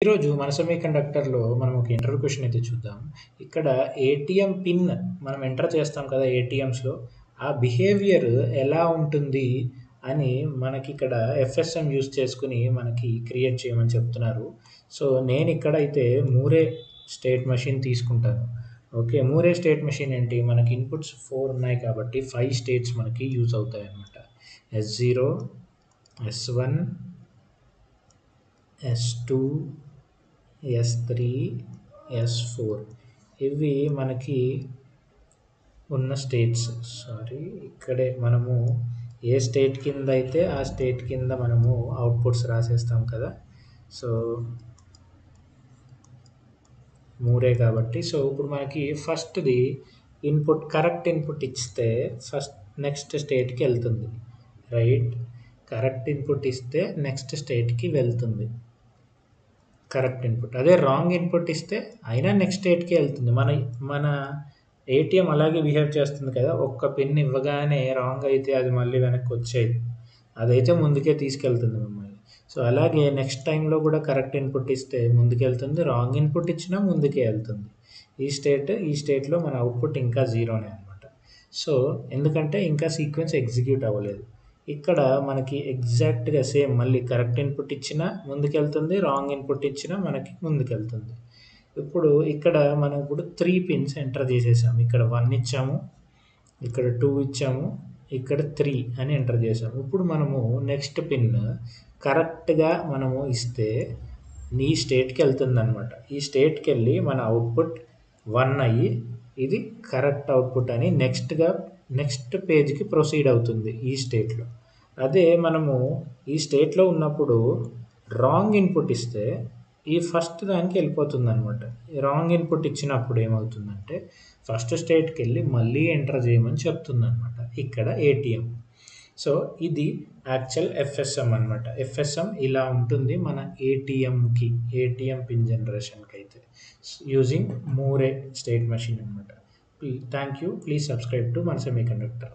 ఈరోజు మన సెమీకండక్టర్‌లో మనం ఒక ఇంటర్వ్యూ క్వెషన్ అయితే చూద్దాం. ఇక్కడ ఏటీఎం పిన్ మనం ఎంటర్ చేస్తాం కదా ఏటీఎమ్స్‌లో. ఆ బిహేవియర్ ఎలా ఉంటుంది అని మనకిక్కడ ఎఫ్ఎస్ఎం యూజ్ చేసుకొని మనకి క్రియేట్ చేయమని చెప్తున్నారు. సో, నేనిక్కడైతే మూరే స్టేట్ మెషిన్ తీసుకుంటాను. ఓకే. మూరే స్టేట్ మెషిన్ ఏంటి? మనకి ఇన్‌పుట్స్ 4 ఉన్నాయి కాబట్టి 5 స్టేట్స్ మనకి use అవుతాయన్నమాట. S0, S1, S2, S3, S4 ఇవి మనకి ఉన్న స్టేట్స్. సారీ, ఇక్కడే మనము ఏ స్టేట్ కింద అయితే ఆ స్టేట్ కింద మనము అవుట్పుట్స్ రాసేస్తాం కదా. సో మూడే కాబట్టి సో ఇప్పుడు మనకి ఫస్ట్ది ఇన్పుట్ కరెక్ట్ ఇన్పుట్ ఇస్తే ఫస్ట్ నెక్స్ట్ స్టేట్కి వెళ్తుంది. రైట్, కరెక్ట్ ఇన్పుట్ ఇస్తే నెక్స్ట్ స్టేట్కి వెళ్తుంది. Correct input. అదే రాంగ్ ఇన్పుట్ ఇస్తే అయినా నెక్స్ట్ స్టేట్‌కే వెళ్తుంది. మన మన ఏటీఎం అలాగే బిహేవ్ చేస్తుంది కదా. ఒక్క పిన్ ఇవ్వగానే రాంగ్ అయితే అది మళ్ళీ వెనక్కి వచ్చేది. అదైతే ముందుకే తీసుకెళ్తుంది మిమ్మల్ని. సో, అలాగే నెక్స్ట్ టైమ్‌లో కూడా కరెక్ట్ ఇన్పుట్ ఇస్తే ముందుకెళ్తుంది. రాంగ్ ఇన్పుట్ ఇచ్చినా ముందుకే వెళ్తుంది. ఈ స్టేట్‌లో మన అవుట్పుట్ ఇంకా జీరోనే అనమాట. సో, ఎందుకంటే ఇంకా సీక్వెన్స్ ఎగ్జిక్యూట్ అవ్వలేదు. ఇక్కడ మనకి ఎగ్జాక్ట్‌గా సేమ్ మళ్ళీ కరెక్ట్ ఇన్పుట్ ఇచ్చినా ముందుకెళ్తుంది. రాంగ్ ఇన్పుట్ ఇచ్చినా మనకి ముందుకెళ్తుంది. ఇప్పుడు ఇక్కడ మనం ఇప్పుడు 3 పిన్స్ ఎంటర్ చేసేసాము. ఇక్కడ 1 ఇచ్చాము, ఇక్కడ 2 ఇచ్చాము, ఇక్కడ 3 అని ఎంటర్ చేసాము. ఇప్పుడు మనము నెక్స్ట్ పిన్ కరెక్ట్‌గా మనము ఇస్తే ఈ స్టేట్‌కి వెళ్తుందనమాట. ఈ స్టేట్‌కి వెళ్ళి మన అవుట్పుట్ 1 అయ్యి ఇది కరెక్ట్ అవుట్పుట్ అని నెక్స్ట్ పేజ్‌కి ప్రొసీడ్ అవుతుంది ఈ స్టేట్‌లో. అదే మనము ఈ స్టేట్‌లో ఉన్నప్పుడు రాంగ్ ఇన్పుట్ ఇస్తే ఈ ఫస్ట్ దానికి వెళ్ళిపోతుందనమాట. రాంగ్ ఇన్పుట్ ఇచ్చినప్పుడు ఏమవుతుందంటే ఫస్ట్ స్టేట్‌కి వెళ్ళి మళ్ళీ ఎంటర్ చేయమని చెప్తుందనమాట ఇక్కడ ఏటీఎం. సో, ఇది యాక్చువల్ ఎఫ్ఎస్ఎం అనమాట. ఎఫ్ఎస్ఎం ఇలా ఉంటుంది మన ఏటీఎం పిన్ జనరేషన్‌కి అయితే యూజింగ్ మూరే స్టేట్ మెషిన్ అనమాట. Thank you. Please subscribe to మన సెమీకండక్టర్.